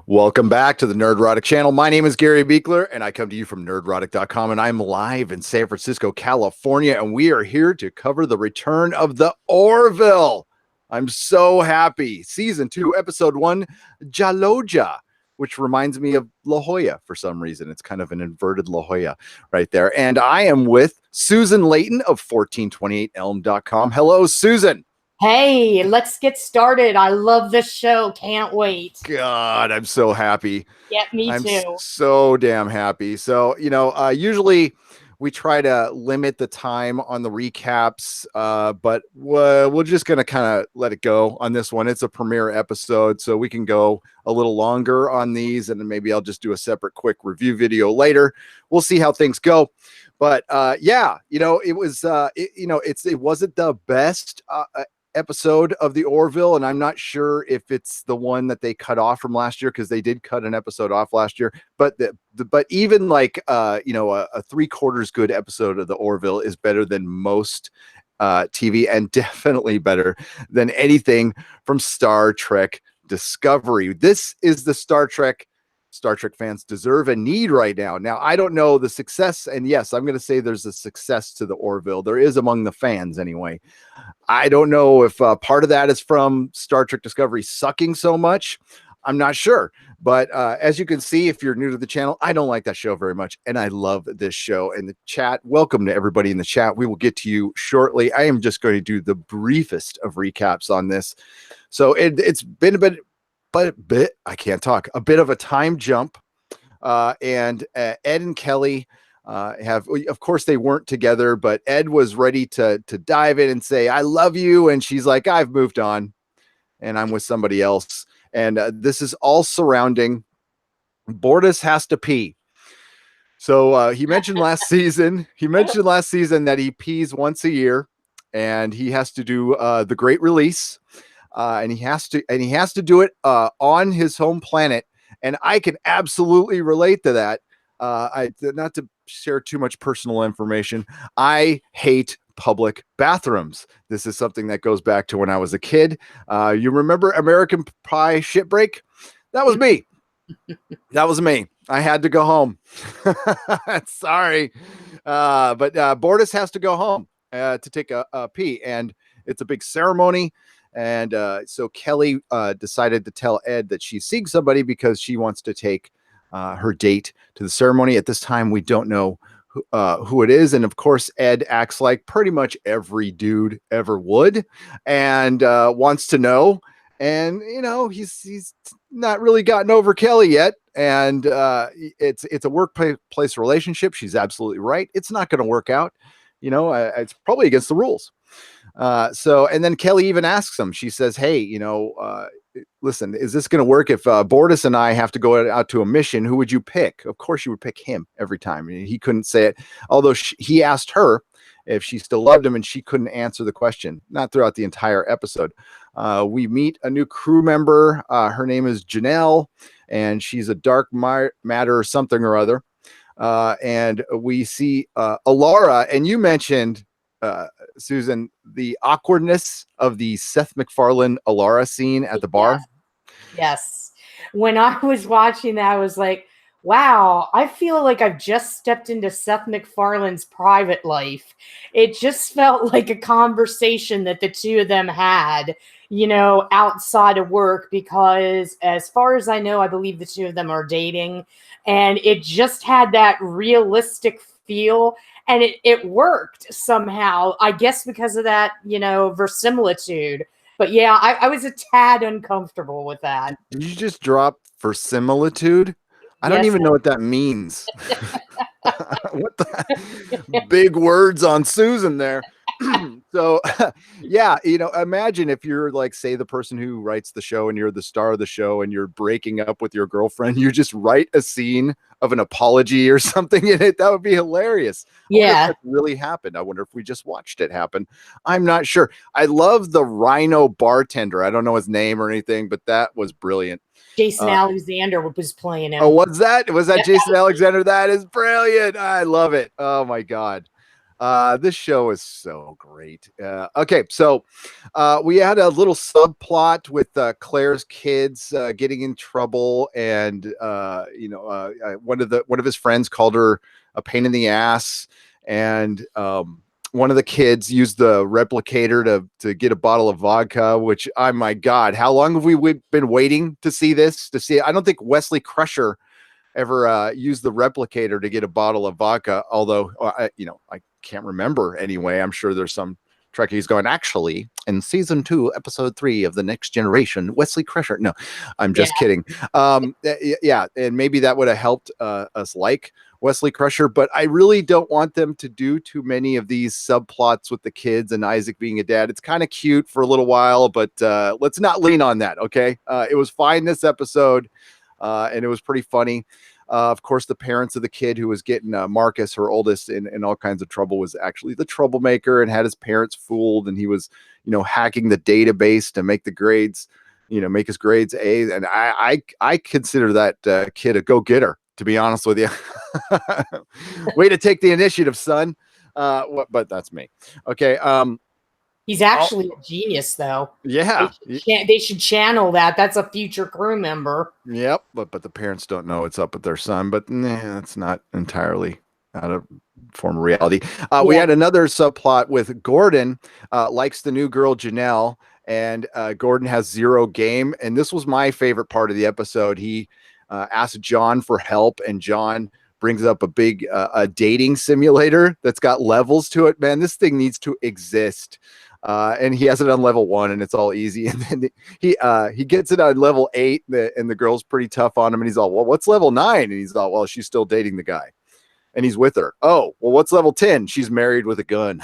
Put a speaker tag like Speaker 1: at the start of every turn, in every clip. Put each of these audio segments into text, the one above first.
Speaker 1: Welcome back to the Nerdrotic channel. My name is Gary Beekler, and I come to you from nerdrotic.com, and I'm live in San Francisco, California, and we are here to cover the return of the Orville. I'm so happy. Season 2, Episode 1, Jaloja, which reminds me of La Jolla for some reason. It's kind of an inverted La Jolla right there. And I am with Susan Layton of 1428elm.com. Hello, Susan.
Speaker 2: Hey, let's get started. I love this show. Can't wait.
Speaker 1: God, I'm so happy.
Speaker 2: Yeah, me too.
Speaker 1: I'm so damn happy. So, usually we try to limit the time on the recaps, but we're just going to kind of let it go on this one. It's a premiere episode, so we can go a little longer on these, and then maybe I'll just do a separate quick review video later. We'll see how things go. But it wasn't the best episode of the Orville, and I'm not sure if it's the one that they cut off from last year, because they did cut an episode off last year, but even like a 3/4 good episode of the Orville is better than most TV, and definitely better than anything from Star Trek Discovery. This is the Star Trek fans deserve and need right now. Now, I don't know the success, and yes, I'm going to say there's a success to the Orville. There is among the fans anyway. I don't know if part of that is from Star Trek Discovery sucking so much. I'm not sure. But as you can see, if you're new to the channel, I don't like that show very much, and I love this show. And the chat, welcome to everybody in the chat. We will get to you shortly. I am just going to do the briefest of recaps on this. So it's been a bit of a time jump, and Ed and Kelly of course they weren't together, but Ed was ready to dive in and say, I love you. And she's like, I've moved on and I'm with somebody else. And this is all surrounding Bortus has to pee. So he mentioned last season that he pees once a year, and he has to do the Great Release. And he has to do it on his home planet, and I can absolutely relate to that. Not to share too much personal information, I hate public bathrooms. This is something that goes back to when I was a kid. You remember American Pie shitbreak? That was me. That was me. I had to go home. Sorry, but Bortus has to go home to take a pee, and it's a big ceremony. And so Kelly decided to tell Ed that she's seeing somebody because she wants to take her date to the ceremony. At this time, we don't know who it is. And of course, Ed acts like pretty much every dude ever would, and wants to know. And, he's not really gotten over Kelly yet. And it's a workplace relationship. She's absolutely right. It's not going to work out. It's probably against the rules. And then Kelly even asks him, she says, hey, listen, is this going to work if Bortus and I have to go out to a mission? Who would you pick? Of course you would pick him every time. He couldn't say it, although he asked her if she still loved him, and she couldn't answer the question, not throughout the entire episode. We meet a new crew member. Her name is Janelle, and she's a dark matter or something or other. And we see Alara, and you mentioned, Susan, the awkwardness of the Seth MacFarlane Alara scene at the bar.
Speaker 2: Yes. When I was watching that, I was like, wow, I feel like I've just stepped into Seth MacFarlane's private life. It just felt like a conversation that the two of them had, outside of work, because as far as I know, I believe the two of them are dating, and it just had that realistic feel. And it worked somehow, I guess, because of that, verisimilitude. But yeah, I was a tad uncomfortable with that.
Speaker 1: Did you just drop verisimilitude? I don't even know what that means. What the big words on Susan there. So yeah, imagine if you're like, say, the person who writes the show and you're the star of the show and you're breaking up with your girlfriend, you just write a scene of an apology or something in it. That would be hilarious.
Speaker 2: Yeah,
Speaker 1: that really happened. I wonder if we just watched it happen. I'm not sure. I love the rhino bartender. I don't know his name or anything, but that was brilliant.
Speaker 2: Jason Alexander was playing him.
Speaker 1: Oh, was that Jason Alexander? That is brilliant. I love it. Oh my God. This show is so great. Okay, so we had a little subplot with Claire's kids getting in trouble, and one of his friends called her a pain in the ass, and one of the kids used the replicator to get a bottle of vodka. Which, oh my God, how long have we been waiting to see this? I don't think Wesley Crusher ever used the replicator to get a bottle of vodka, although I can't remember anyway. I'm sure there's some Trekkies going, actually, in season 2, episode 3 of The Next Generation, Wesley Crusher. No, I'm just kidding. Yeah, and maybe that would have helped us like Wesley Crusher, but I really don't want them to do too many of these subplots with the kids and Isaac being a dad. It's kind of cute for a little while, but let's not lean on that, okay? It was fine this episode. And it was pretty funny. Of course, the parents of the kid who was getting Marcus, her oldest, in all kinds of trouble was actually the troublemaker and had his parents fooled. And he was, hacking the database to make the grades, make his grades A. And I consider that kid a go-getter, to be honest with you. Way to take the initiative, son. But that's me. Okay.
Speaker 2: He's actually a genius, though.
Speaker 1: Yeah.
Speaker 2: They should channel that. That's a future crew member.
Speaker 1: Yep. But the parents don't know what's up with their son. But that's not entirely out of form of reality. We had another subplot with Gordon likes the new girl, Janelle. And Gordon has zero game. And this was my favorite part of the episode. He asked John for help. And John brings up a big a dating simulator that's got levels to it. Man, this thing needs to exist. And he has it on level 1 and it's all easy. And then he gets it on level 8 and the girl's pretty tough on him. And he's all, well, what's level 9? And he's all, well, she's still dating the guy and he's with her. Oh, well, what's level 10? She's married with a gun.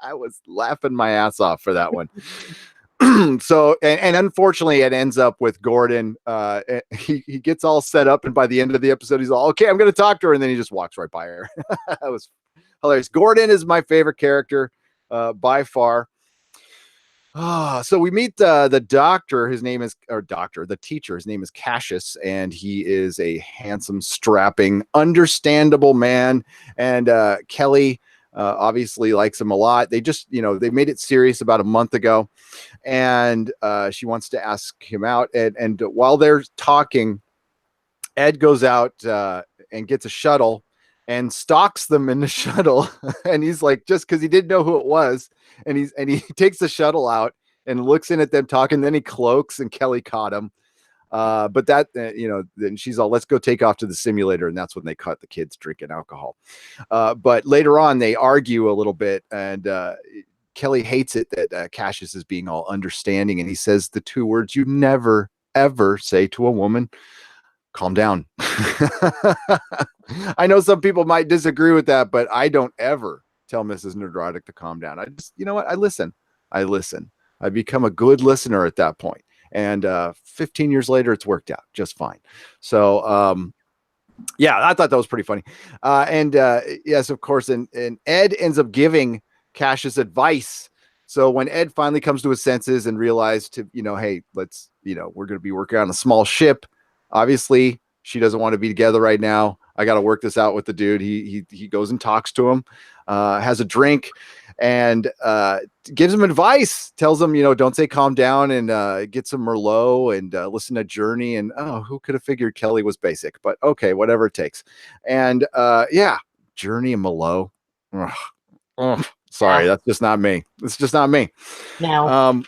Speaker 1: I was laughing my ass off for that one. So, and unfortunately it ends up with Gordon. He gets all set up and by the end of the episode, he's all, okay, I'm going to talk to her. And then he just walks right by her. That was hilarious. Gordon is my favorite character. By far. So we meet the doctor. The teacher. His name is Cassius, and he is a handsome, strapping, understandable man. And Kelly obviously likes him a lot. They just, they made it serious about a month ago, and she wants to ask him out. And while they're talking, Ed goes out and gets a shuttle and stalks them in the shuttle. And he's like, just because he didn't know who it was. And he takes the shuttle out and looks in at them talking. Then he cloaks and Kelly caught him. But that, then she's all, let's go take off to the simulator. And that's when they caught the kids drinking alcohol. But later on, they argue a little bit. And Kelly hates it that Cassius is being all understanding. And he says the 2 words you never, ever say to a woman: calm down. I know some people might disagree with that, but I don't ever tell Mrs. Nerdrotic to calm down. I just, I listen. I become a good listener at that point. And 15 years later, it's worked out just fine. So, I thought that was pretty funny. Yes, of course. And Ed ends up giving Cassius advice. So when Ed finally comes to his senses and realized hey, let's, we're going to be working on a small ship. Obviously, she doesn't want to be together right now. I got to work this out with the dude. He goes and talks to him, has a drink, and gives him advice. Tells him, don't say calm down, and get some Merlot and listen to Journey. And who could have figured Kelly was basic? But okay, whatever it takes. And Journey and Merlot. Sorry, that's just not me. It's just not me.
Speaker 2: No.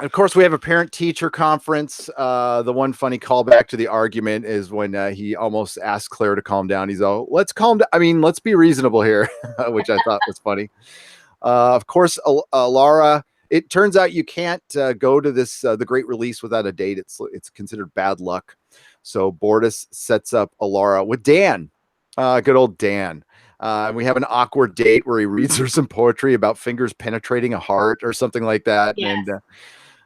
Speaker 1: Of course, we have a parent-teacher conference. The one funny callback to the argument is when he almost asked Claire to calm down. He's all, let's calm down. I mean, let's be reasonable here, which I thought was funny. Of course, Laura, it turns out you can't go to this the Great Release without a date. It's considered bad luck. So Bortus sets up Alara with Dan, good old Dan. We have an awkward date where he reads her some poetry about fingers penetrating a heart or something like that.
Speaker 2: Yes.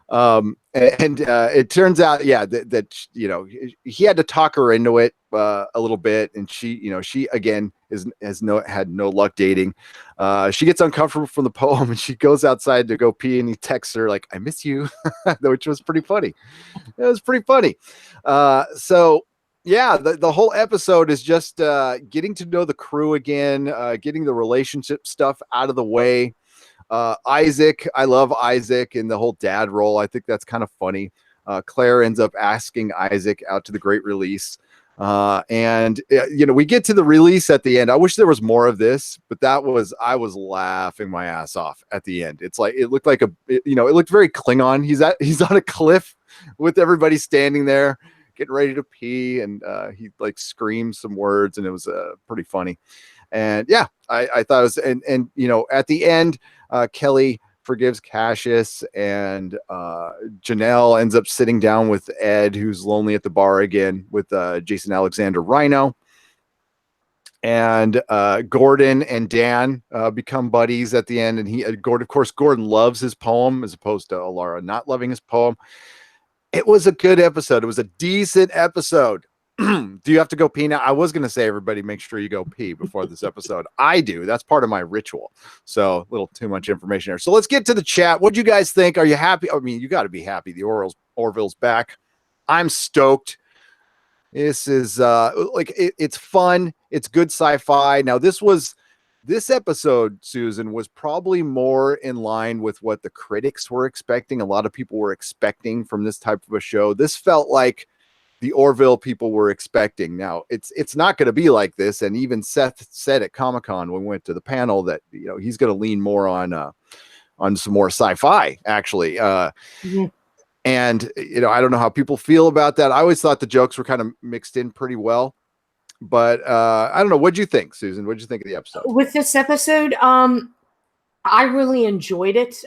Speaker 1: And it turns out, that he had to talk her into it a little bit, and she again had no luck dating. She gets uncomfortable from the poem, and she goes outside to go pee, and he texts her like, "I miss you," which was pretty funny. It was pretty funny. So Yeah, the whole episode is just getting to know the crew again, getting the relationship stuff out of the way. Isaac, I love Isaac in the whole dad role. I think that's kind of funny. Claire ends up asking Isaac out to the great release. And we get to the release at the end. I wish there was more of this, but I was laughing my ass off at the end. It's like, it looked like it looked very Klingon. He's on a cliff with everybody standing there getting ready to pee, and he like screams some words, and it was pretty funny. And yeah, I thought it was, and at the end, Kelly forgives Cassius, and Janelle ends up sitting down with Ed, who's lonely at the bar again, with Jason Alexander Rhino. And Gordon and Dan become buddies at the end, and Gordon loves his poem as opposed to Alara not loving his poem. It was a good episode. It was a decent episode. Do you have to go pee now? I was going to say, everybody, make sure you go pee before this episode. I do. That's part of my ritual. So a little too much information there. So let's get to the chat. What do you guys think? Are you happy? I mean, you got to be happy. The Orville's back. I'm stoked. This is it's fun. It's good sci-fi. Now, this episode, Susan, was probably more in line with what the critics were expecting. A lot of people were expecting from this type of a show. This felt like the Orville people were expecting. Now, it's not going to be like this. And even Seth said at Comic-Con when we went to the panel that he's going to lean more on some more sci-fi, actually.
Speaker 2: Mm-hmm.
Speaker 1: And I don't know how people feel about that. I always thought the jokes were kind of mixed in pretty well. But I don't know. What'd you think, Susan? What'd you think of the episode?
Speaker 2: With this episode, I really enjoyed it.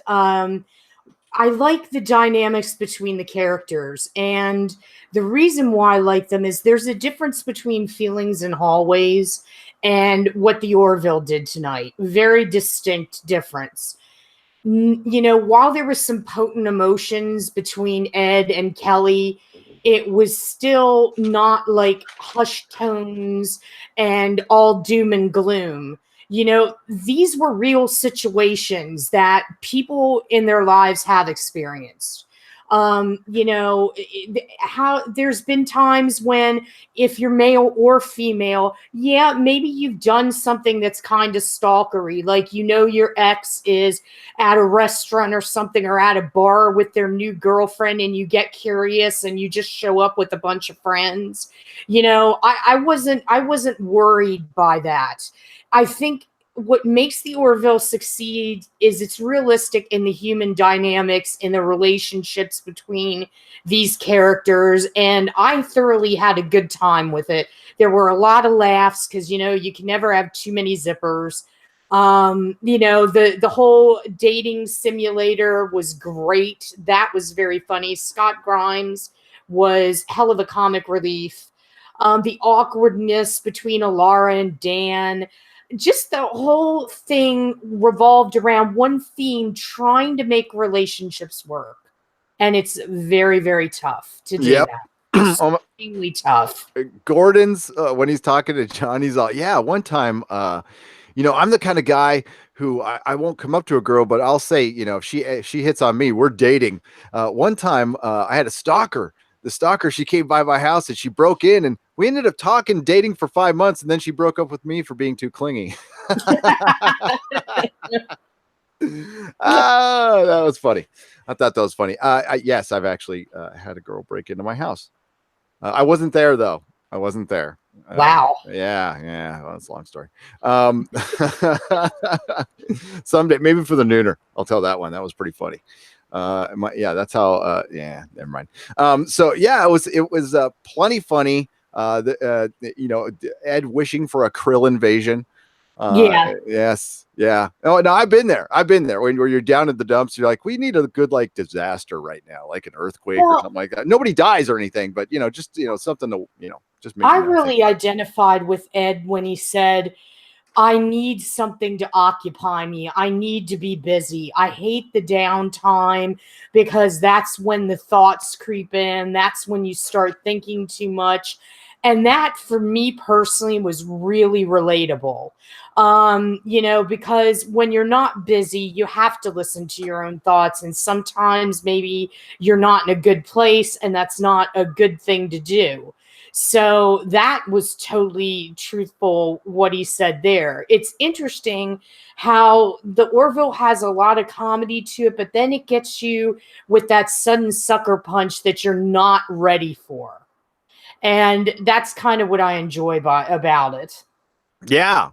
Speaker 2: I like the dynamics between the characters. And the reason why I like them is there's a difference between Feelings in Hallways and what the Orville did tonight. Very distinct difference. While there was some potent emotions between Ed and Kelly, it was still not like hushed tones and all doom and gloom. These were real situations that people in their lives have experienced. How there's been times when, if you're male or female, maybe you've done something that's kind of stalkery, like your ex is at a restaurant or something, or at a bar with their new girlfriend, and you get curious and you just show up with a bunch of friends. I wasn't worried by that. I think what makes the Orville succeed is it's realistic in the human dynamics, in the relationships between these characters. And I thoroughly had a good time with it. There were a lot of laughs because, you can never have too many zippers. The whole dating simulator was great. That was very funny. Scott Grimes was hell of a comic relief. The awkwardness between Alara and Dan, just the whole thing revolved around one theme, trying to make relationships work. And it's very, very tough to do that. Extremely tough.
Speaker 1: Gordon's, when he's talking to John, he's all, one time, I'm the kind of guy who I won't come up to a girl, but I'll say, if she hits on me, we're dating. One time I had a stalker. The stalker, she came by my house and she broke in, and we ended up dating for 5 months, and then she broke up with me for being too clingy. That was funny. I thought that was funny. Yes, I've actually had a girl break into my house. I wasn't there, though. I wasn't there.
Speaker 2: Wow.
Speaker 1: Yeah. Well, that's a long story. Someday, maybe for the nooner, I'll tell that one. That was pretty funny. That's how. Never mind. It was plenty funny. Ed wishing for a krill invasion. Yes. Yeah. Oh no, I've been there. Where you're down in the dumps, you're like, we need a good disaster right now, like an earthquake or something like that. Nobody dies or anything, but just something to just.
Speaker 2: I really identified with Ed when he said, I need something to occupy me. I need to be busy. I hate the downtime because that's when the thoughts creep in. That's when you start thinking too much. And that, for me personally, was really relatable. Because when you're not busy, you have to listen to your own thoughts. And sometimes maybe you're not in a good place, and that's not a good thing to do. So that was totally truthful what he said there. It's interesting how the Orville has a lot of comedy to it, but then it gets you with that sudden sucker punch that you're not ready for. And that's kind of what I enjoy about it.
Speaker 1: Yeah.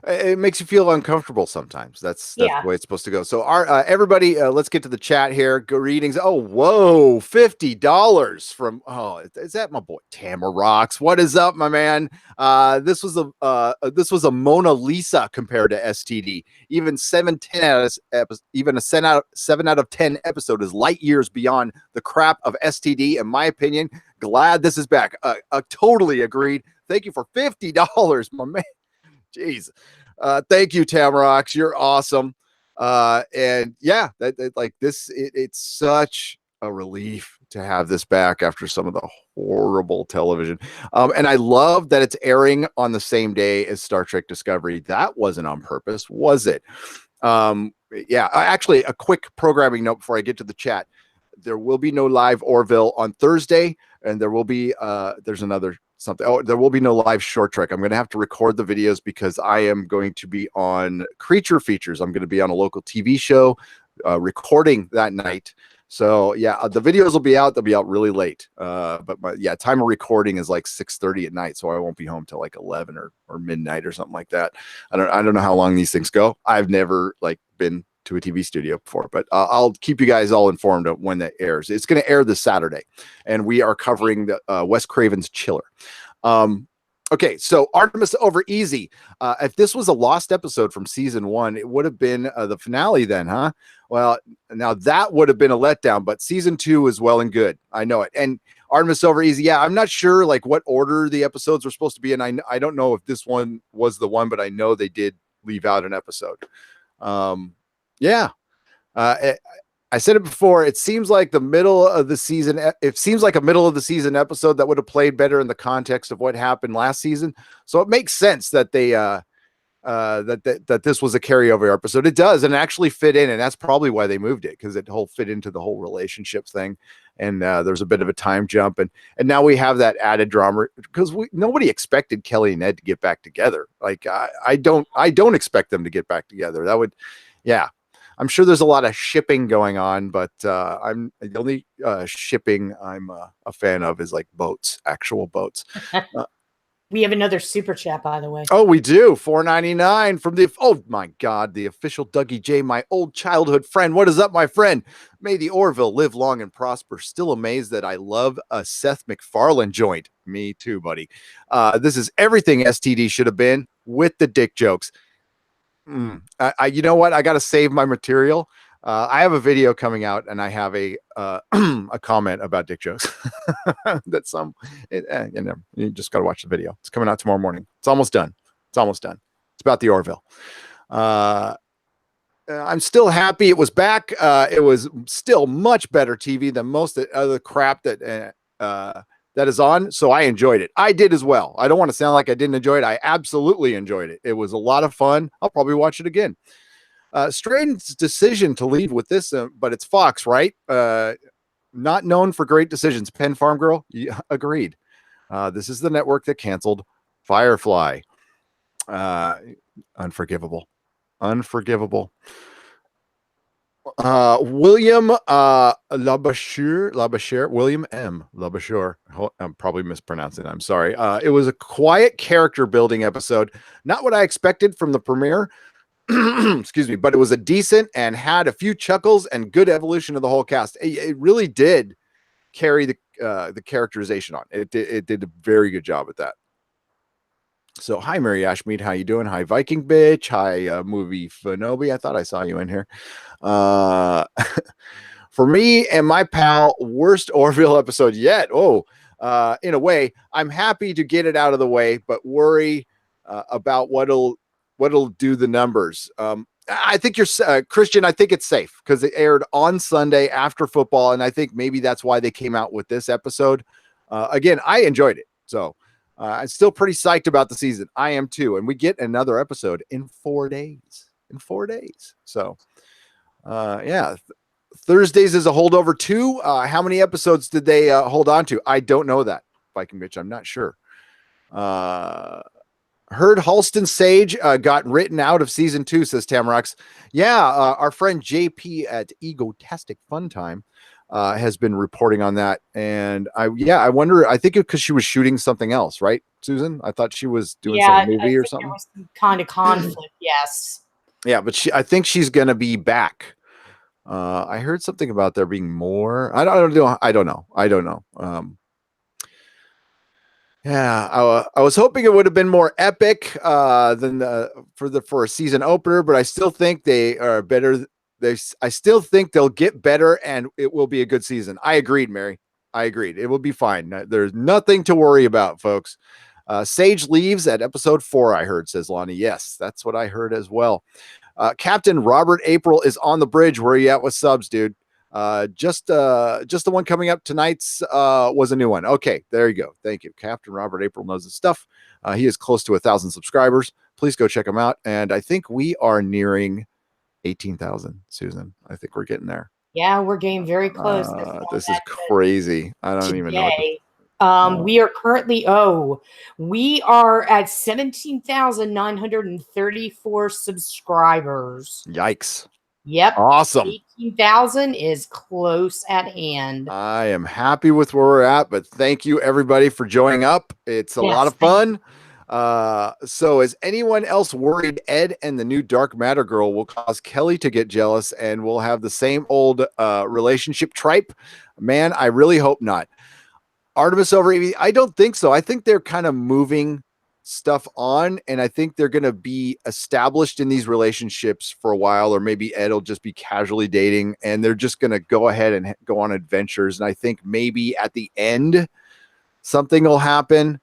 Speaker 1: It makes you feel uncomfortable sometimes. That's the way it's supposed to go. So everybody, let's get to the chat here. Greetings. Oh, whoa, $50 from is that my boy Tamara Rocks? What is up, my man? This was a Mona Lisa compared to STD. Even a 7 out of 10 episode is light years beyond the crap of STD. In my opinion, glad this is back. Totally agreed. Thank you for $50, my man. Jeez. Thank you, Tamrox. You're awesome. And yeah, it's such a relief to have this back after some of the horrible television. And I love that it's airing on the same day as Star Trek Discovery. That wasn't on purpose, was it? Actually, a quick programming note before I get to the chat. There will be no live Orville on Thursday, and there will be there's another something. Oh, there will be no live short trek. I'm going to have to record the videos because I am going to be on Creature Features. I'm going to be on a local TV show recording that night. So yeah, the videos will be out. They'll be out really late. But time of recording is like 6:30 at night, so I won't be home till like 11 or midnight or something like that. I don't know how long these things go. I've never been to a TV studio before, but I'll keep you guys all informed of when that airs. It's going to air this Saturday, and we are covering the Wes Craven's Chiller. Okay, so Artemis over Easy. If this was a lost episode from season 1, it would have been the finale then, huh? Well, now that would have been a letdown, but season 2 is well and good. I know it. And Artemis over Easy, yeah, I'm not sure what order the episodes were supposed to be in. I don't know if this one was the one, but I know they did leave out an episode. I said it before. It seems like the middle of the season. It seems like a middle of the season episode that would have played better in the context of what happened last season. So it makes sense that they that this was a carryover episode. It does, and it actually fit in, and that's probably why they moved it, because it fit into the whole relationship thing. And there's a bit of a time jump, and now we have that added drama because nobody expected Kelly and Ed to get back together. I don't expect them to get back together. That would, yeah. I'm sure there's a lot of shipping going on, but I'm the only shipping I'm a fan of is boats, actual boats.
Speaker 2: We have another super chat, by the way.
Speaker 1: Oh, we do. $4.99 from my God, the official Dougie J, my old childhood friend. What is up, my friend? May the Orville live long and prosper. Still amazed that I love a Seth MacFarlane joint. Me too, buddy. This is everything STD should have been with the dick jokes. You know what? I got to save my material. I have a video coming out, and I have a a comment about dick jokes. You just got to watch the video. It's coming out tomorrow morning. It's almost done. It's about the Orville. I'm still happy it was back. It was still much better TV than most of the other crap that is on. So I enjoyed it. I did as well. I don't want to sound like I didn't enjoy it. I absolutely enjoyed it. It was a lot of fun. I'll probably watch it again. Strange decision to leave with this, but it's Fox, right? Not known for great decisions. Penn Farm Girl, yeah, agreed. This is the network that canceled Firefly. Unforgivable. William Labashir, William M. Labashir. I'm probably mispronouncing it. I'm sorry. It was a quiet character building episode. Not what I expected from the premiere. Excuse me, but it was a decent and had a few chuckles and good evolution of the whole cast. It really did carry the characterization on. It did a very good job at that. So, hi, Mary Ashmead. How you doing? Hi, Viking Bitch. Hi, Movie Fanobi. I thought I saw you in here. For me and my pal, worst Orville episode yet. In a way, I'm happy to get it out of the way, but worry about what'll do the numbers. I think you're Christian. I think it's safe because it aired on Sunday after football, and I think maybe that's why they came out with this episode. Again, I enjoyed it, so I'm still pretty psyched about the season. I am too, and we get another episode in 4 days. So, yeah. Thursdays is a holdover too. How many episodes did they hold on to? I don't know that. Viking bitch. I'm not sure. Heard Halston Sage got written out of season 2, says Tamrox. Yeah, our friend JP at Egotastic Fun Time has been reporting on that. And I wonder, I think because she was shooting something else, right, Susan? I thought she was doing some movie or something.
Speaker 2: There was some kind of conflict, yes.
Speaker 1: Yeah, but I think she's going to be back. I heard something about there being more. I don't know. Yeah, I was hoping it would have been more epic than for a season opener, but I still think they are better. I still think they'll get better, and it will be a good season. I agreed, Mary. I agreed. It will be fine. There's nothing to worry about, folks. Sage leaves at episode 4. I heard, says Lonnie. Yes, that's what I heard as well. Captain Robert April is on the bridge. Where are you at with subs, dude? Just the one coming up tonight's was a new one. Okay, there you go. Thank you. Captain Robert April knows his stuff. He is close to 1,000 subscribers. Please go check him out. And I think we are nearing 18,000, Susan. I think we're getting there.
Speaker 2: Yeah, we're getting very close.
Speaker 1: This is crazy. I don't even know.
Speaker 2: We are currently, we are at 17,934 subscribers.
Speaker 1: Yikes.
Speaker 2: Yep.
Speaker 1: Awesome.
Speaker 2: 18,000 is close at hand.
Speaker 1: I am happy with where we're at, but thank you everybody for joining up. It's a lot of fun. So is anyone else worried Ed and the new dark matter girl will cause Kelly to get jealous and we'll have the same old relationship tripe? Man, I really hope not. Artemis over Evie, I don't think so. I think they're kind of moving stuff on, and I think they're going to be established in these relationships for a while, or maybe Ed will just be casually dating, and they're just going to go ahead and go on adventures. And I think maybe at the end something will happen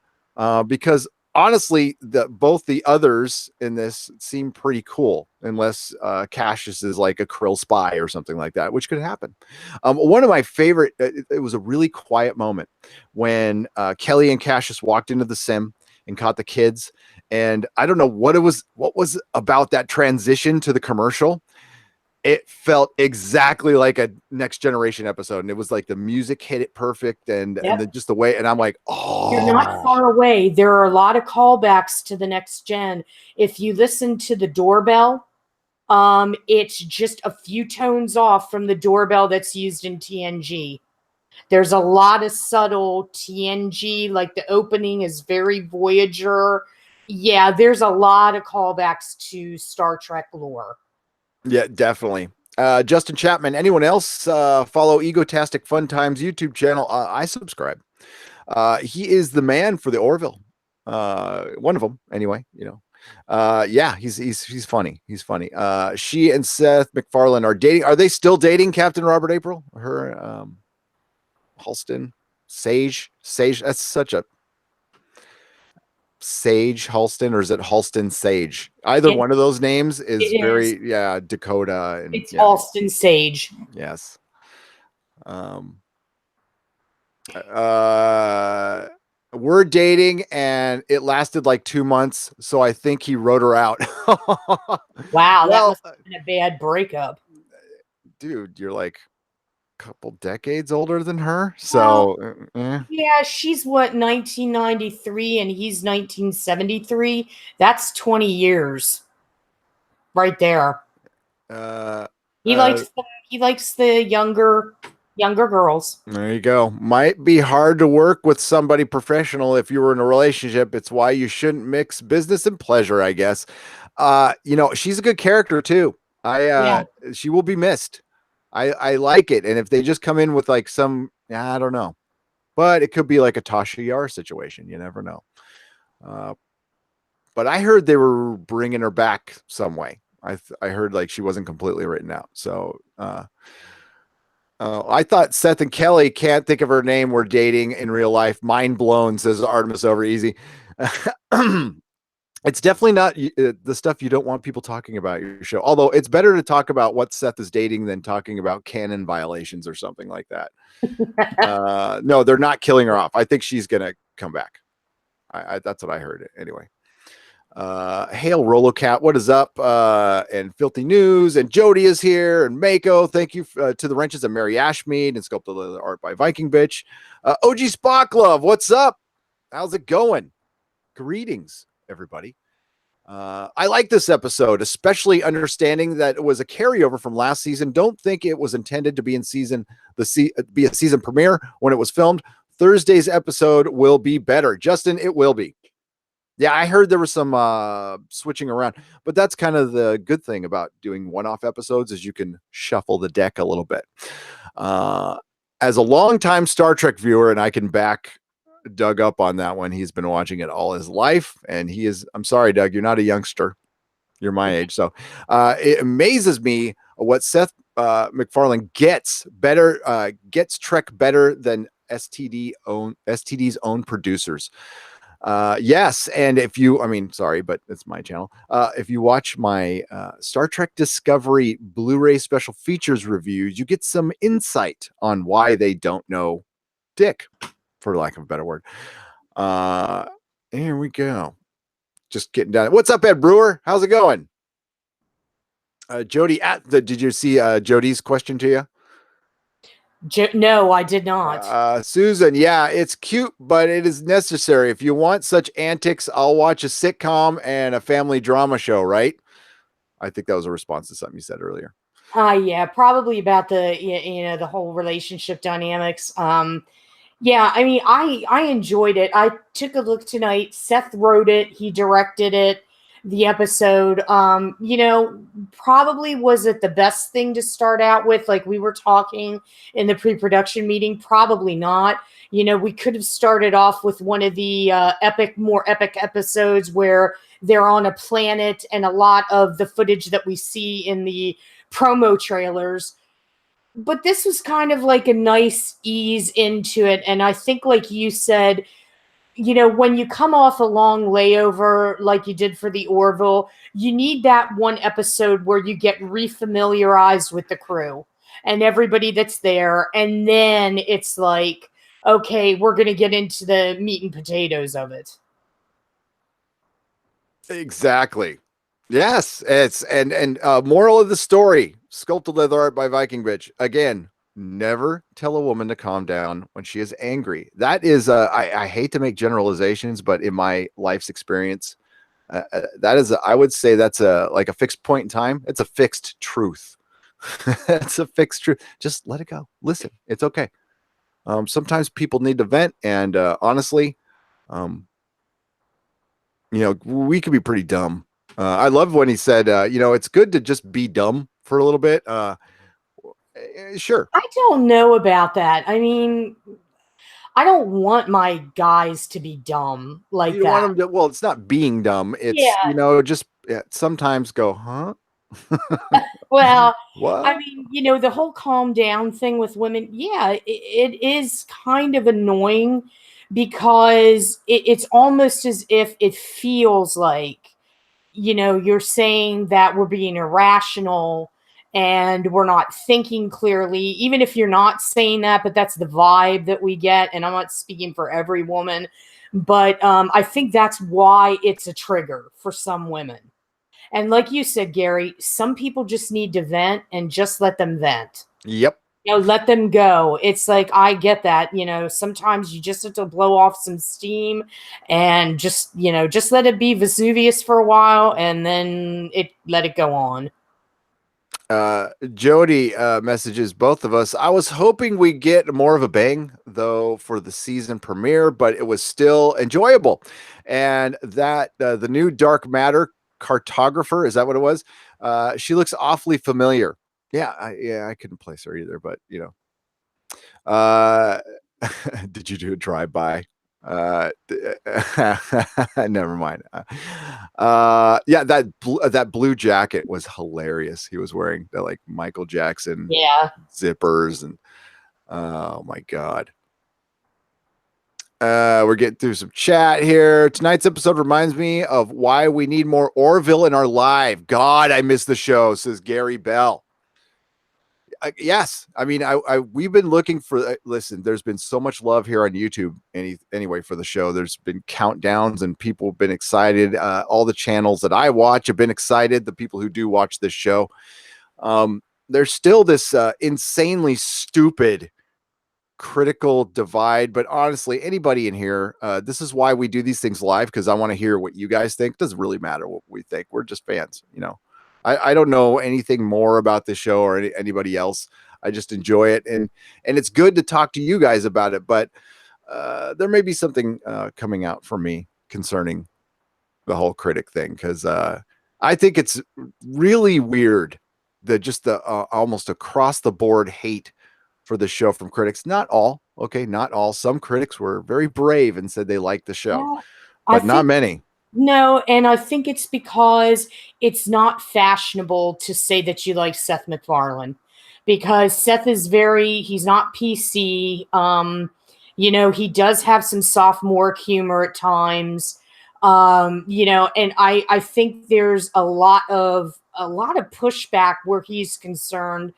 Speaker 1: because honestly, both the others in this seem pretty cool, unless Cassius is like a Krill spy or something like that, which could happen. One of my favorite, it was a really quiet moment when Kelly and Cassius walked into the sim and caught the kids. And I don't know what was about that transition to the commercial. It felt exactly like a Next Generation episode. And it was like the music hit it perfect and just the way. And I'm like, oh,
Speaker 2: you're not far away. There are a lot of callbacks to the Next Gen. If you listen to the doorbell, it's just a few tones off from the doorbell that's used in TNG. There's a lot of subtle TNG, like the opening is very Voyager. Yeah, there's a lot of callbacks to Star Trek lore.
Speaker 1: Yeah, definitely. Justin Chapman, anyone else follow Egotastic Fun Times YouTube channel? I subscribe. He is the man for the Orville. One of them, anyway, you know. Yeah, he's funny. He's funny. She and Seth MacFarlane are dating. Are they still dating, Captain Robert April? Her Halston? Sage? That's such a Sage Halston, or is it Halston Sage? Either one of those names is very Dakota. And
Speaker 2: it's Halston Sage.
Speaker 1: Yes. We're dating and it lasted like 2 months, so I think he wrote her out.
Speaker 2: Wow, that must have been a bad breakup.
Speaker 1: Dude, you're like couple decades older than her, so
Speaker 2: yeah, she's what, 1993 and he's 1973. That's 20 years right there. He likes the younger girls.
Speaker 1: There you go. Might be hard to work with somebody professional if you were in a relationship. It's why you shouldn't mix business and pleasure, I guess. You know, she's a good character too. She will be missed. I like it. And if they just come in with like some, I don't know, but it could be like a Tasha Yar situation. You never know. But I heard they were bringing her back some way. I heard like she wasn't completely written out. So I thought Seth and Kelly, can't think of her name, were dating in real life. Mind blown, says Artemis over Easy. It's definitely not the stuff you don't want people talking about your show. Although it's better to talk about what Seth is dating than talking about canon violations or something like that. No, they're not killing her off. I think she's going to come back. That's what I heard anyway. Hail Rolocat, what is up? And Filthy News, and Jody is here, and Mako. Thank you to the wrenches of Mary Ashmead and Sculpted Leather Art by Viking Bitch. OG Spock Love, what's up? How's it going? Greetings, everybody. I like this episode, especially understanding that it was a carryover from last season. Don't think it was intended to be in be a season premiere when it was filmed. Thursday's episode will be better. Justin, it will be. Yeah, I heard there was some switching around, but that's kind of the good thing about doing one-off episodes is you can shuffle the deck a little bit. As a longtime Star Trek viewer, and I can back Doug up on that one. He's been watching it all his life, and I'm sorry, Doug, you're not a youngster. You're my age. So it amazes me what Seth MacFarlane gets Trek better than STD's own producers. Yes, and sorry, but it's my channel. If you watch my Star Trek Discovery Blu-ray special features reviews, you get some insight on why they don't know dick, for lack of a better word. Here we go. Just getting down. What's up, Ed Brewer? How's it going? Jody, did you see Jody's question to you?
Speaker 2: No, I did not.
Speaker 1: Susan, yeah, it's cute, but it is necessary. If you want such antics, I'll watch a sitcom and a family drama show, right? I think that was a response to something you said earlier.
Speaker 2: Yeah, probably about the whole relationship dynamics. Yeah, I mean, I enjoyed it. I took a look tonight. Seth wrote it. He directed it. The episode, probably wasn't the best thing to start out with. Like we were talking in the meeting, probably not. We could have started off with one of the more epic episodes where they're on a planet and a lot of the footage that we see in the promo trailers. But this was kind of like a nice ease into it. And I think, like you said, when you come off a long layover like you did for the Orville, you need that one episode where you get refamiliarized with the crew and everybody that's there. And then it's like, okay, we're going to get into the meat and potatoes of it.
Speaker 1: Exactly. Yes. And moral of the story, sculpted leather art by Viking Bitch. Again, never tell a woman to calm down when she is angry. That is, I hate to make generalizations, but in my life's experience, that is, I would say that's like a fixed point in time. It's a fixed truth. It's a fixed truth. Just let it go. Listen, it's okay. Sometimes people need to vent, and honestly, we could be pretty dumb. I love when he said, it's good to just be dumb for a little bit. Sure.
Speaker 2: I don't know about that. I mean, I don't want my guys to be dumb like
Speaker 1: you
Speaker 2: that.
Speaker 1: Want them to, well, it's not being dumb. It's, just sometimes go, huh?
Speaker 2: Well,
Speaker 1: what?
Speaker 2: I mean, the whole calm down thing with women, yeah, it is kind of annoying because it's almost as if it feels like, you're saying that we're being irrational and we're not thinking clearly, even if you're not saying that, but that's the vibe that we get. And I'm not speaking for every woman, but I think that's why it's a trigger for some women. And like you said, Gary, some people just need to vent and just let them vent.
Speaker 1: Yep.
Speaker 2: Let them go. It's like, I get that, sometimes you just have to blow off some steam and just let it be Vesuvius for a while and then let it go on.
Speaker 1: Jody messages both of us. I was hoping we get more of a bang though for the season premiere, but it was still enjoyable. And that the new Dark Matter cartographer, is that what it was? She looks awfully familiar. Yeah, I couldn't place her either, but did you do a drive-by? Never mind. Yeah, that blue jacket was hilarious. He was wearing the like Michael Jackson zippers, and oh my god. We're getting through some chat here. Tonight's episode reminds me of why we need more Orville in our life. God, I miss the show, says Gary Bell. Yes, I mean, we've been looking for. Listen, there's been so much love here on YouTube. Anyway, for the show, there's been countdowns and people have been excited. All the channels that I watch have been excited. The people who do watch this show, there's still this insanely stupid critical divide, but honestly, anybody in here, this is why we do these things live, because I want to hear what you guys think. It doesn't really matter what we think. We're just fans, you know. I don't know anything more about the show or anybody else. I just enjoy it, and it's good to talk to you guys about it, but there may be something coming out for me concerning the whole critic thing, because I think it's really weird that just the almost across the board hate for the show from critics. Not all, okay, not all. Some critics were very brave and said they liked the show,
Speaker 2: Well,
Speaker 1: but not many.
Speaker 2: No, and I think it's because it's not fashionable to say that you like Seth MacFarlane, because Seth is he's not PC. You know, he does have some sophomore humor at times. You know, and I think there's a lot of pushback where he's concerned,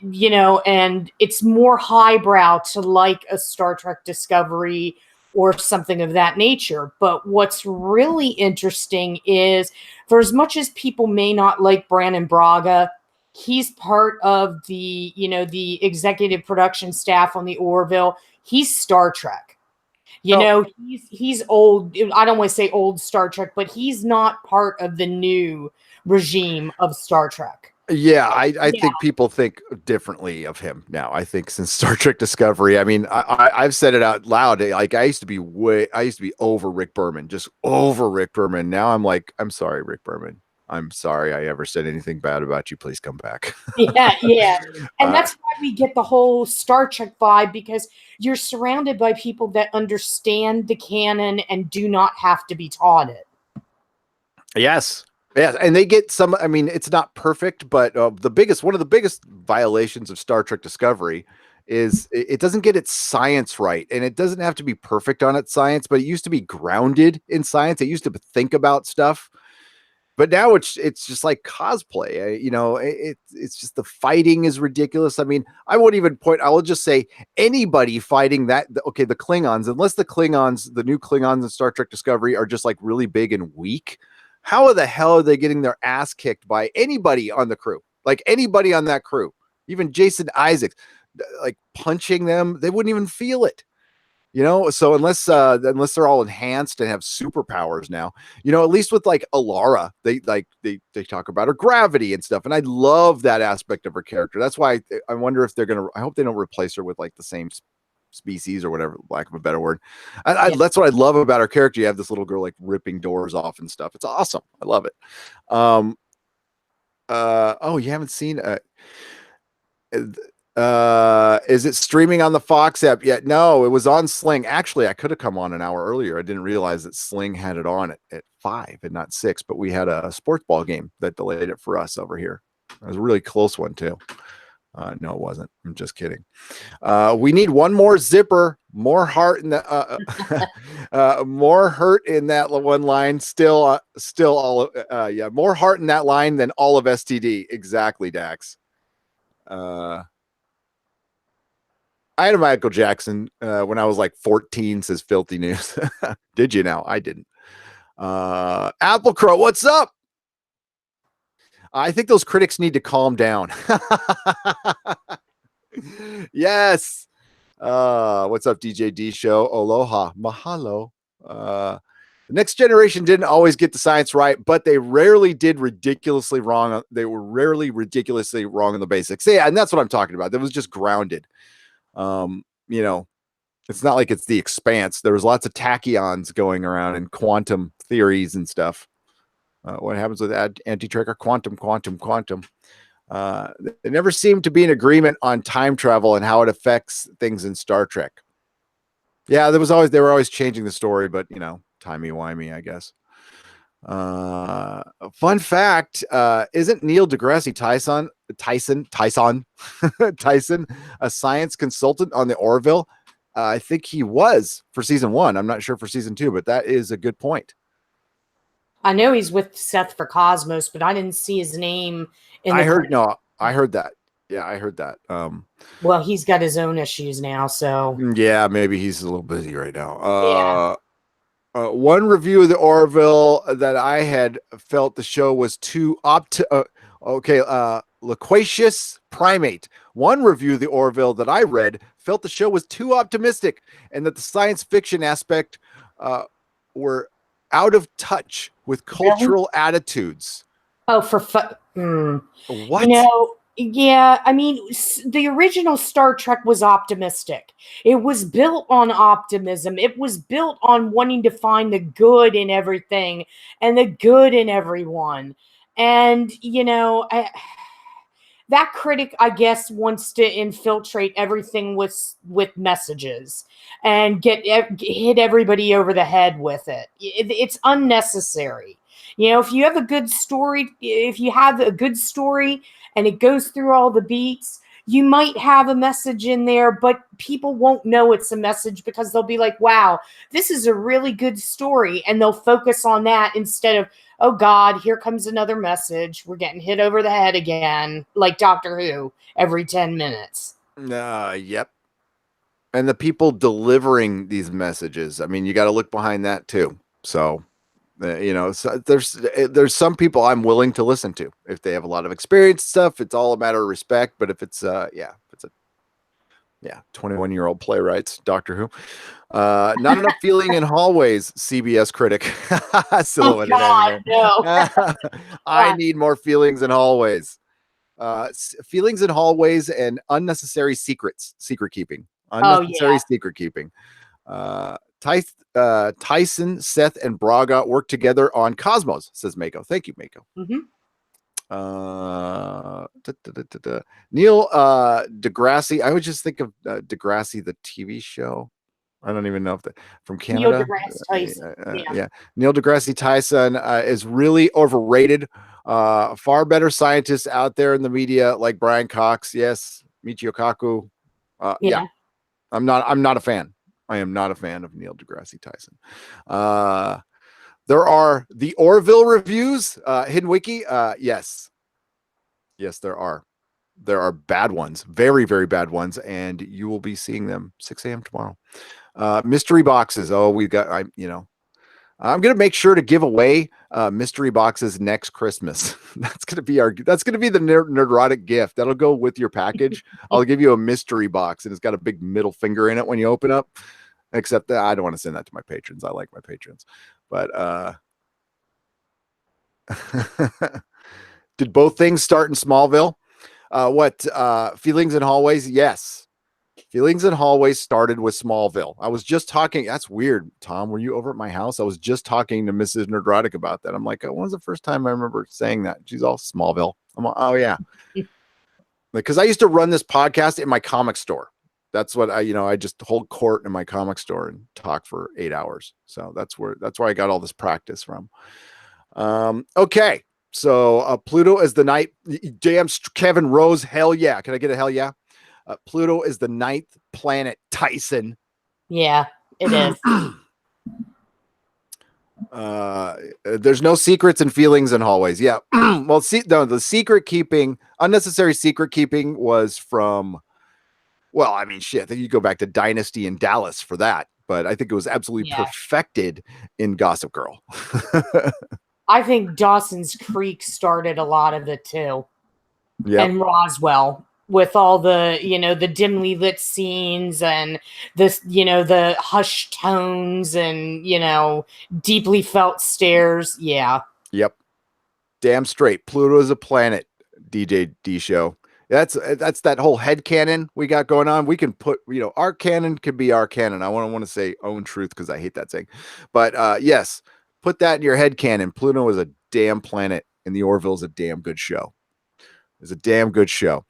Speaker 2: you know, and it's more highbrow to like a Star Trek Discovery or something of that nature. But what's really interesting is, for as much as people may not like Brannon Braga, he's part of the, you know, the executive production staff on the Orville. He's Star Trek. You know, he's old. I don't want to say old Star Trek, but he's not part of the new regime of Star Trek.
Speaker 1: Yeah, I think people think differently of him now. I think since Star Trek Discovery, I mean, I've said it out loud. Like, I used to be over Rick Berman, just over Rick Berman. Now I'm like, I'm sorry, Rick Berman. I'm sorry I ever said anything bad about you. Please come back.
Speaker 2: Yeah. And that's why we get the whole Star Trek vibe, because you're surrounded by people that understand the canon and do not have to be taught it.
Speaker 1: Yes. Yeah, and they get some. I mean, it's not perfect, but one of the biggest violations of Star Trek Discovery is it doesn't get its science right, and it doesn't have to be perfect on its science, but it used to be grounded in science. It used to think about stuff, but now it's just like cosplay. You know, it's just the fighting is ridiculous. I mean, I won't even point. I will just say anybody fighting that. Okay, the Klingons, unless the new Klingons in Star Trek Discovery are just like really big and weak. How the hell are they getting their ass kicked by anybody on the crew? Like, anybody on that crew, even Jason Isaacs, like punching them, they wouldn't even feel it, you know? So unless they're all enhanced and have superpowers now, you know, at least with like Alara, they talk about her gravity and stuff. And I love that aspect of her character. That's why I wonder if I hope they don't replace her with like the same species or whatever, lack of a better word. That's what I love about her character. You have this little girl like ripping doors off and stuff. It's awesome. I love it. You haven't seen is it streaming on the Fox app yet? No, it was on Sling. Actually, I could have come on an hour earlier. I didn't realize that Sling had it on at 5 and not 6, but we had a sports ball game that delayed it for us over here. It was a really close one too. No, it wasn't. I'm just kidding. We need one more zipper, more heart in the more hurt in that one line. Still all more heart in that line than all of STD. Exactly, Dax. I had a Michael Jackson when I was like 14, says Filthy News. Did you now? I didn't. Apple Crow, what's up? I think those critics need to calm down. Yes. What's up, DJ D Show? Aloha. Mahalo. The Next Generation didn't always get the science right, but they rarely did ridiculously wrong. They were rarely ridiculously wrong on the basics. Yeah, and that's what I'm talking about. It was just grounded. You know, it's not like it's The Expanse. There was lots of tachyons going around and quantum theories and stuff. What happens with anti-tracker? Quantum. They never seemed to be in agreement on time travel and how it affects things in Star Trek. Yeah, they were always changing the story, but you know, timey-wimey, I guess. Fun fact, isn't Neil deGrasse Tyson a science consultant on the Orville? I think he was for season 1. I'm not sure for season 2, but that is a good point.
Speaker 2: I know he's with Seth for Cosmos, but I didn't see his name in
Speaker 1: I heard that. Yeah, I heard that.
Speaker 2: Well, he's got his own issues now, so
Speaker 1: yeah, maybe he's a little busy right now. One review of the Orville that I had felt the show was too Loquacious Primate. One review of the Orville that I read felt the show was too optimistic and that the science fiction aspect were out of touch with cultural attitudes.
Speaker 2: Oh,
Speaker 1: What?
Speaker 2: Yeah, I mean, the original Star Trek was optimistic. It was built on optimism. It was built on wanting to find the good in everything and the good in everyone. And, that critic, I guess, wants to infiltrate everything with messages and hit everybody over the head with it. It's unnecessary. If you have a good story, and it goes through all the beats, you might have a message in there, but people won't know it's a message because they'll be like, wow, this is a really good story. And they'll focus on that instead of, oh God, here comes another message. We're getting hit over the head again, like Doctor Who every 10 minutes.
Speaker 1: Yep. And the people delivering these messages, I mean, you got to look behind that too. So, so there's some people I'm willing to listen to if they have a lot of experience stuff. It's all a matter of respect. But if it's 21-year-old playwrights, Doctor Who, not enough feeling in hallways. CBS critic. Silhouette.
Speaker 2: Oh God, no.
Speaker 1: I need more feelings in hallways. Feelings in hallways and unnecessary secret keeping. Unnecessary secret keeping. Tyson, Seth, and Braga work together on Cosmos, says Mako. Thank you, Mako.
Speaker 2: Mm-hmm.
Speaker 1: Neil deGrasse. I would just think of Degrassi, the TV show. I don't even know if from Canada.
Speaker 2: Neil deGrasse Tyson.
Speaker 1: Yeah. Neil deGrasse Tyson is really overrated. Far better scientists out there in the media, like Brian Cox. Yes, Michio Kaku. Yeah. I'm not a fan. I am not a fan of Neil deGrasse Tyson. There are the Orville reviews, Hidden Wiki. Yes, there are. There are bad ones, very, very bad ones, and you will be seeing them 6 a.m. tomorrow. Mystery boxes. Oh, I'm going to make sure to give away mystery boxes next Christmas. That's going to be the Nerdrotic gift. That'll go with your package. I'll give you a mystery box, and it's got a big middle finger in it when you open up. Except that I don't want to send that to my patrons. I like my patrons. But did both things start in Smallville? Feelings in Hallways? Yes. Feelings in Hallways started with Smallville. I was just talking. That's weird, Tom. Were you over at my house? I was just talking to Mrs. Nerdrotic about that. I'm like, when was the first time I remember saying that? She's all Smallville. I'm like, oh yeah. Because I used to run this podcast in my comic store. That's what I just hold court in my comic store and talk for 8 hours. So that's where I got all this practice from. Okay. So Pluto is the night. Damn, Kevin Rose. Hell yeah. Can I get a hell yeah? Pluto is the 9th planet, Tyson.
Speaker 2: Yeah, it is.
Speaker 1: There's no secrets and feelings in hallways. Yeah. Well, the secret keeping, unnecessary secret keeping was from, well, I mean, shit, I think you go back to Dynasty in Dallas for that, but I think it was absolutely perfected in Gossip Girl.
Speaker 2: I think Dawson's Creek started a lot of it too.
Speaker 1: Yeah.
Speaker 2: And Roswell, with all the, the dimly lit scenes and this, the hushed tones and, deeply felt stares. Yeah.
Speaker 1: Yep. Damn straight. Pluto is a planet, DJ D show. That's that whole head canon we got going on. We can put, our canon could be our canon. I don't want to say own truth because I hate that saying. But yes, put that in your head canon. Pluto is a damn planet and the Orville is a damn good show. It's a damn good show.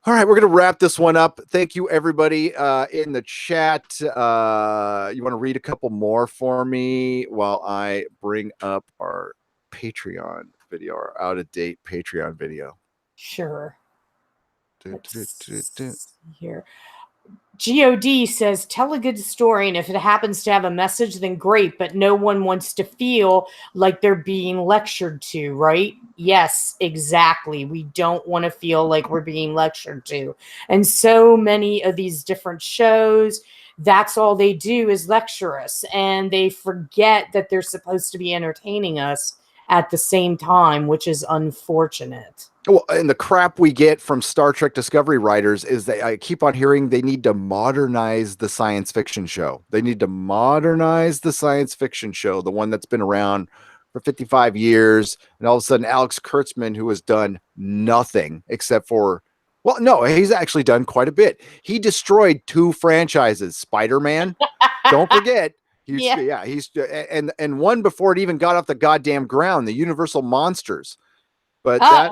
Speaker 1: All right, we're going to wrap this one up. Thank you, everybody in the chat. You want to read a couple more for me while I bring up our Patreon video, our out-of-date Patreon video?
Speaker 2: Sure. Here. God says, tell a good story, and if it happens to have a message, then great, but no one wants to feel like they're being lectured to, right? Yes, exactly. We don't want to feel like we're being lectured to. And so many of these different shows, that's all they do is lecture us, and they forget that they're supposed to be entertaining us at the same time, which is unfortunate.
Speaker 1: Well, and the crap we get from Star Trek Discovery writers is I keep on hearing they need to modernize the science fiction show. They need to modernize the science fiction show, the one that's been around for 55 years. And all of a sudden, Alex Kurtzman, who has done nothing except for, well, no, he's actually done quite a bit. He destroyed 2 franchises, Spider-Man. Don't forget. He's and one before it even got off the goddamn ground, the Universal Monsters. But
Speaker 2: I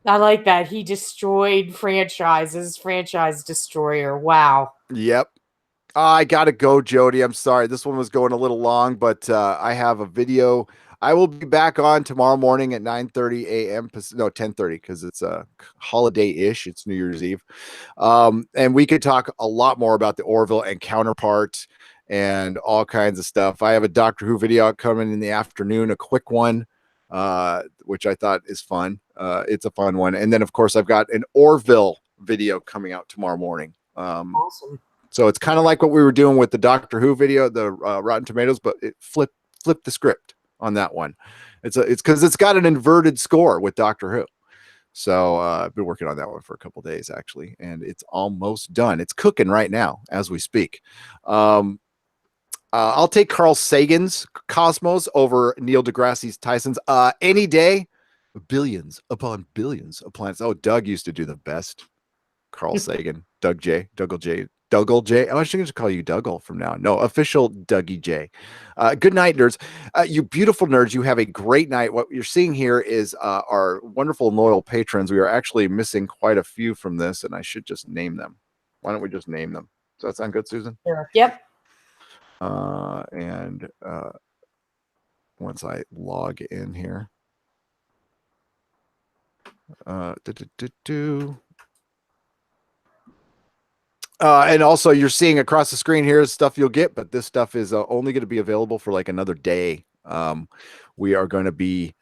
Speaker 2: like that. He destroyed franchises, franchise destroyer. Wow.
Speaker 1: Yep. I gotta go, Jody. I'm sorry. This one was going a little long, but I have a video. I will be back on tomorrow morning at 9:30 a.m. No, 10:30 because it's a holiday-ish. It's New Year's Eve. And we could talk a lot more about the Orville and Counterpart and all kinds of stuff. I have a Doctor Who video coming in the afternoon, a quick one, which I thought is fun. It's a fun one. And then, of course, I've got an Orville video coming out tomorrow morning.
Speaker 2: Awesome.
Speaker 1: So it's kind of like what we were doing with the Doctor Who video, the Rotten Tomatoes, but it flipped the script on that one. It's because it's got an inverted score with Doctor Who. So I've been working on that one for a couple days actually, and it's almost done. It's cooking right now as we speak. I'll take Carl Sagan's Cosmos over Neil deGrasse's Tyson's any day. Billions upon billions of planets. Oh, Doug used to do the best. Carl Sagan, Dougal J. I was going to call you Dougal from now on. No, official Dougie J. Good night, nerds. You beautiful nerds, you have a great night. What you're seeing here is our wonderful and loyal patrons. We are actually missing quite a few from this, and I should just name them. Why don't we just name them? Does that sound good, Susan?
Speaker 2: Sure. Yep.
Speaker 1: And once I log in here. And also you're seeing across the screen here is stuff you'll get, but this stuff is only going to be available for like another day. We are going to be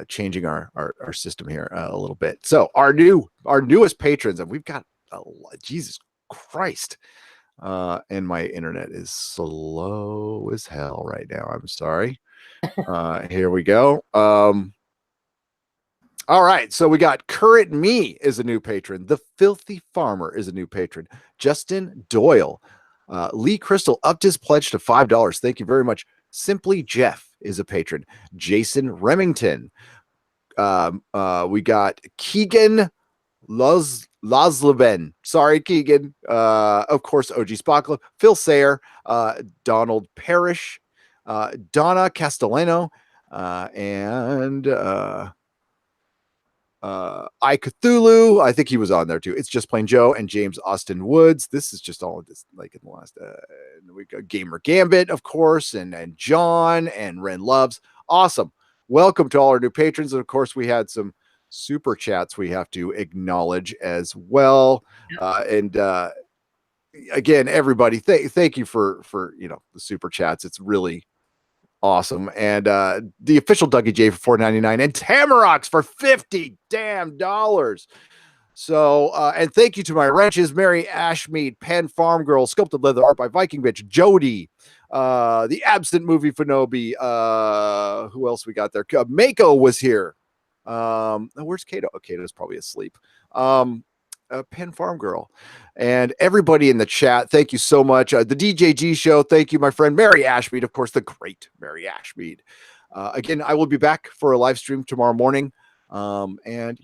Speaker 1: changing our system here a little bit. So our newest patrons, and we've got Jesus Christ. And my internet is slow as hell right now. I'm sorry. Here we go. All right, so we got Current Me is a new patron. The Filthy Farmer is a new patron. Justin Doyle. Lee Crystal upped his pledge to $5. Thank you very much. Simply Jeff is a patron. Jason Remington. We got Keegan Lasleben. Sorry, Keegan. Of course, OG Spock. Phil Sayer. Donald Parrish. Donna Castellano. And... I Cthulhu, I think he was on there too. It's Just Plain Joe and James Austin Woods. This is just all of this, like in the last we got Gamer Gambit, of course, and John and Ren Loves. Awesome. Welcome to all our new patrons. And of course, we had some super chats we have to acknowledge as well. Again, everybody, thank you for the super chats. It's really awesome. And the official Dougie J for $4.99 and Tamarox for $50 damn dollars. So and thank you to my wrenches, Mary Ashmead, Penn Farm Girl, Sculpted Leather Art by Viking Bitch, Jody, the Absent Movie Fanobi, who else we got there? Mako was here. Where's Kato? Oh, Kato's probably asleep. Penn Farm Girl, and everybody in the chat, thank you so much. The DJG show, thank you, my friend Mary Ashmead, of course, the great Mary Ashmead. Again, I will be back for a live stream tomorrow morning, and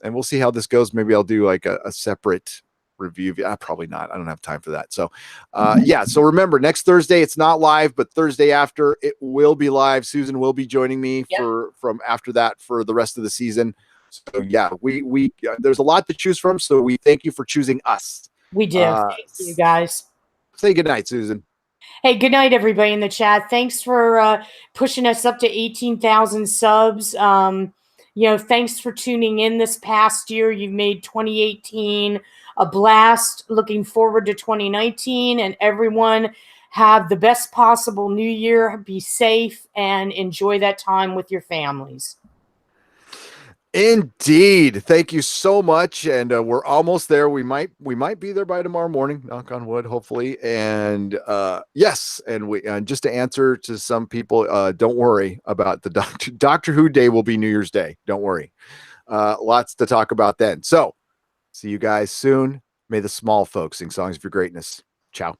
Speaker 1: we'll see how this goes. Maybe I'll do like a separate review. Probably not. I don't have time for that. So, so remember, next Thursday it's not live, but Thursday after it will be live. Susan will be joining me from after that for the rest of the season. So we there's a lot to choose from. So we thank you for choosing us.
Speaker 2: We do. Thank you guys.
Speaker 1: Say good night, Susan.
Speaker 2: Hey, good night, everybody in the chat. Thanks for pushing us up to 18,000 subs. Thanks for tuning in this past year. You've made 2018 a blast. Looking forward to 2019, and everyone have the best possible new year. Be safe and enjoy that time with your families.
Speaker 1: Indeed. Thank you so much. And we're almost there. We might be there by tomorrow morning, knock on wood, hopefully. And yes, and just to answer to some people, don't worry about the Doctor Who day will be New Year's Day. Don't worry. Lots to talk about then. So see you guys soon. May the small folks sing songs of your greatness. Ciao.